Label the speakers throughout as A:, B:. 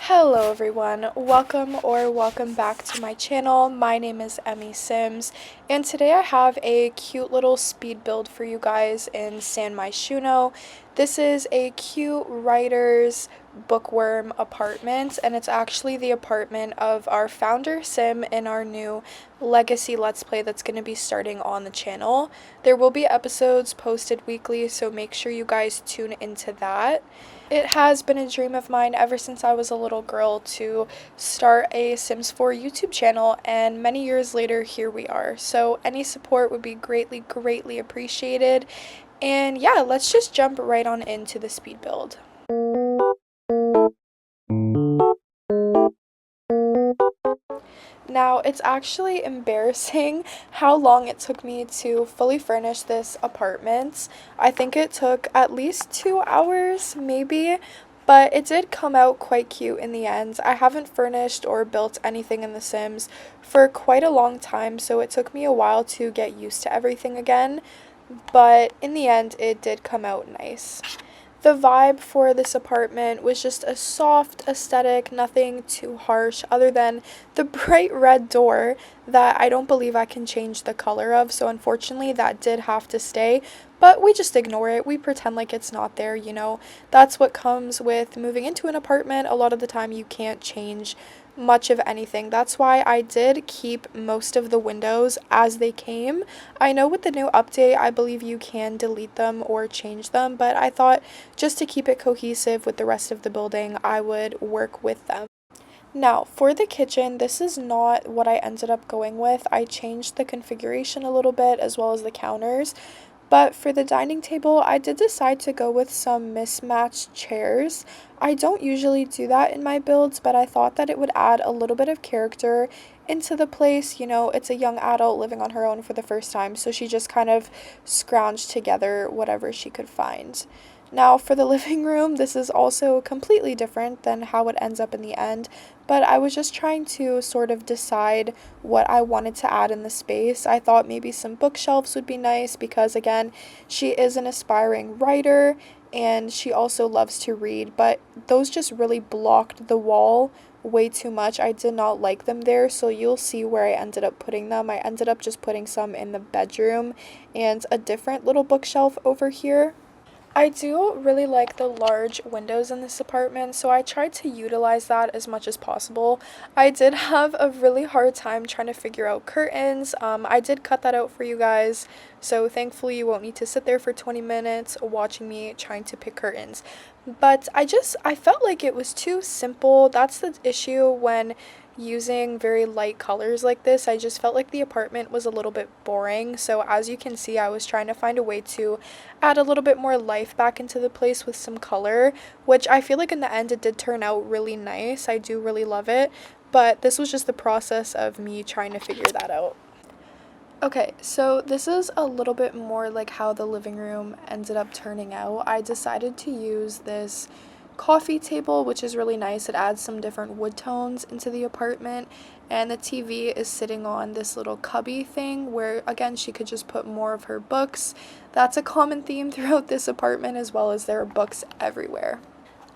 A: Hello everyone, welcome back to my channel. My name is Emmy Sims, and today I have a cute little speed build for you guys in San Myshuno. This is a cute writer's bookworm apartment, and it's actually the apartment of our founder Sim in our new Legacy Let's Play that's going to be starting on the channel. There will be episodes posted weekly, so make sure you guys tune into that. It has been a dream of mine ever since I was a little girl to start a Sims 4 YouTube channel, and many years later, here we are. So any support would be greatly appreciated. And yeah, let's just jump right on into the speed build. Now, it's actually embarrassing how long it took me to fully furnish this apartment. I think it took at least 2 hours, maybe, but it did come out quite cute in the end. I haven't furnished or built anything in The Sims for quite a long time, so it took me a while to get used to everything again, but in the end, it did come out nice. The vibe for this apartment was just a soft aesthetic, nothing too harsh other than the bright red door that I don't believe I can change the color of, so unfortunately that did have to stay, but we just ignore it. We pretend like it's not there, you know. That's what comes with moving into an apartment. A lot of the time you can't change much of anything. That's why I did keep most of the windows as they came. I know with the new update, I believe you can delete them or change them, but I thought just to keep it cohesive with the rest of the building, I would work with them. Now, for the kitchen, this is not what I ended up going with. I changed the configuration a little bit as well as the counters. But for the dining table, I did decide to go with some mismatched chairs. I don't usually do that in my builds, but I thought that it would add a little bit of character into the place. You know, it's a young adult living on her own for the first time, so she just kind of scrounged together whatever she could find. Now, for the living room, this is also completely different than how it ends up in the end, but I was just trying to sort of decide what I wanted to add in the space. I thought maybe some bookshelves would be nice because, again, she is an aspiring writer and she also loves to read, but those just really blocked the wall way too much. I did not like them there, so you'll see where I ended up putting them. I ended up just putting some in the bedroom and a different little bookshelf over here. I do really like the large windows in this apartment, so I tried to utilize that as much as possible. I did have a really hard time trying to figure out curtains. I did cut that out for you guys, so thankfully you won't need to sit there for 20 minutes watching me trying to pick curtains. But I felt like it was too simple. That's the issue when using very light colors like this. I just felt like the apartment was a little bit boring. So as you can see, I was trying to find a way to add a little bit more life back into the place with some color, which I feel like in the end it did turn out really nice. I do really love it, but this was just the process of me trying to figure that out. Okay, so this is a little bit more like how the living room ended up turning out. I decided to use this coffee table, which is really nice. It adds some different wood tones into the apartment, and the TV is sitting on this little cubby thing where, again, she could just put more of her books. That's a common theme throughout this apartment, as well as there are books everywhere.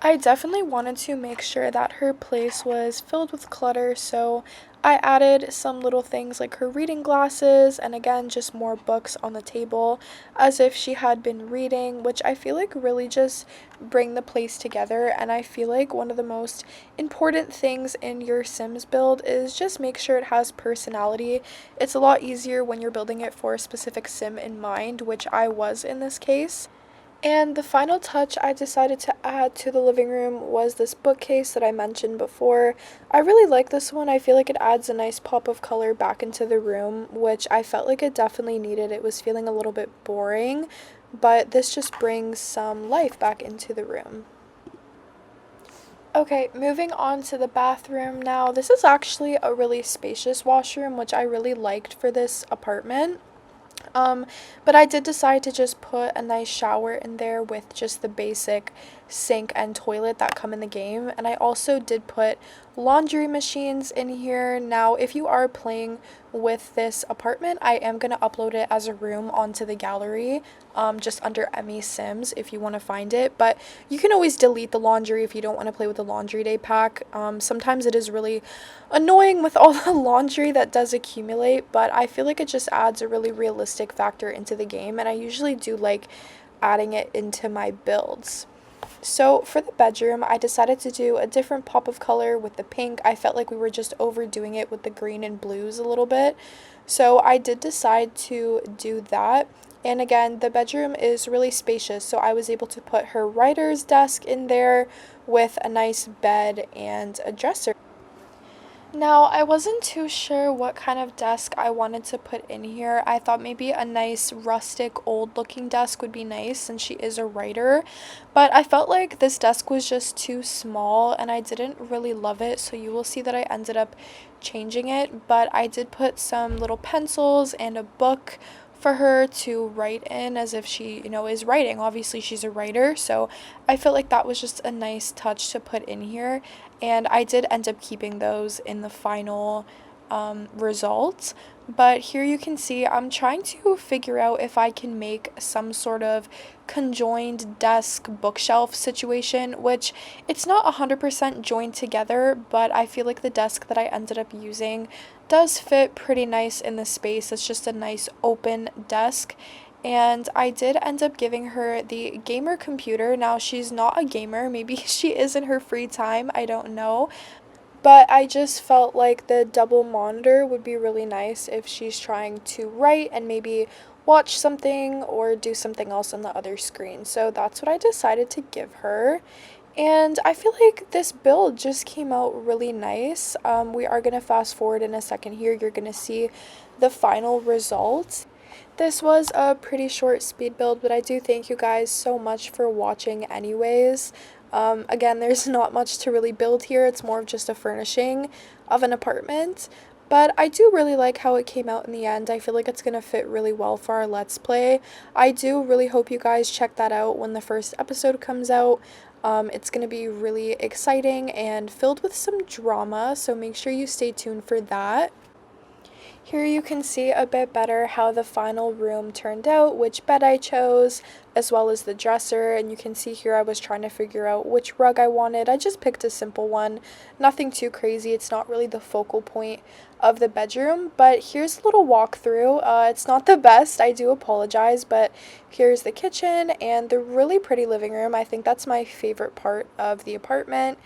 A: I definitely wanted to make sure that her place was filled with clutter, so I added some little things like her reading glasses and, again, just more books on the table as if she had been reading, which I feel like really just bring the place together. And I feel like one of the most important things in your Sims build is just make sure it has personality. It's a lot easier when you're building it for a specific Sim in mind, which I was in this case. And the final touch I decided to add to the living room was this bookcase that I mentioned before. I really like this one. I feel like it adds a nice pop of color back into the room, which I felt like it definitely needed. It was feeling a little bit boring, but this just brings some life back into the room. Okay, moving on to the bathroom now. This is actually a really spacious washroom, which I really liked for this apartment. But I did decide to just put a nice shower in there with just the basic sink and toilet that come in the game. And I also did put laundry machines in here. Now, if you are playing with this apartment, I am going to upload it as a room onto the gallery, just under Emmy Sims if you want to find it. But you can always delete the laundry if you don't want to play with the laundry day pack. Sometimes it is really annoying with all the laundry that does accumulate, but I feel like it just adds a really realistic factor into the game, and I usually do like adding it into my builds. So for the bedroom, I decided to do a different pop of color with the pink. I felt like we were just overdoing it with the green and blues a little bit. So I did decide to do that. And again, the bedroom is really spacious, so I was able to put her writer's desk in there with a nice bed and a dresser. Now, I wasn't too sure what kind of desk I wanted to put in here. I thought maybe a nice rustic old looking desk would be nice since she is a writer, but I felt like this desk was just too small and I didn't really love it, so you will see that I ended up changing it, but I did put some little pencils and a book for her to write in as if she, is writing. Obviously, she's a writer, so I felt like that was just a nice touch to put in here, and I did end up keeping those in the final results. But here you can see I'm trying to figure out if I can make some sort of conjoined desk bookshelf situation, which it's not 100% joined together, but I feel like the desk that I ended up using does fit pretty nice in the space. It's just a nice open desk. And I did end up giving her the gamer computer. Now, she's not a gamer. Maybe she is in her free time. I don't know. But I just felt like the double monitor would be really nice if she's trying to write and maybe watch something or do something else on the other screen. So that's what I decided to give her. And I feel like this build just came out really nice. We are going to fast forward in a second here. You're going to see the final result. This was a pretty short speed build, but I do thank you guys so much for watching anyways. Again, there's not much to really build here. It's more of just a furnishing of an apartment. But I do really like how it came out in the end. I feel like it's going to fit really well for our Let's Play. I do really hope you guys check that out when the first episode comes out. It's going to be really exciting and filled with some drama, so make sure you stay tuned for that. Here you can see a bit better how the final room turned out, which bed I chose, as well as the dresser, and you can see here I was trying to figure out which rug I wanted. I just picked a simple one, nothing too crazy. It's not really the focal point of the bedroom, but here's a little walkthrough. It's not the best, I do apologize, but here's the kitchen and the really pretty living room. I think that's my favorite part of the apartment.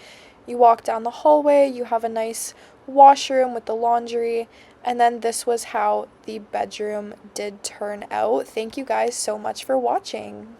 A: You walk down the hallway, you have a nice washroom with the laundry, and then this was how the bedroom did turn out. Thank you guys so much for watching.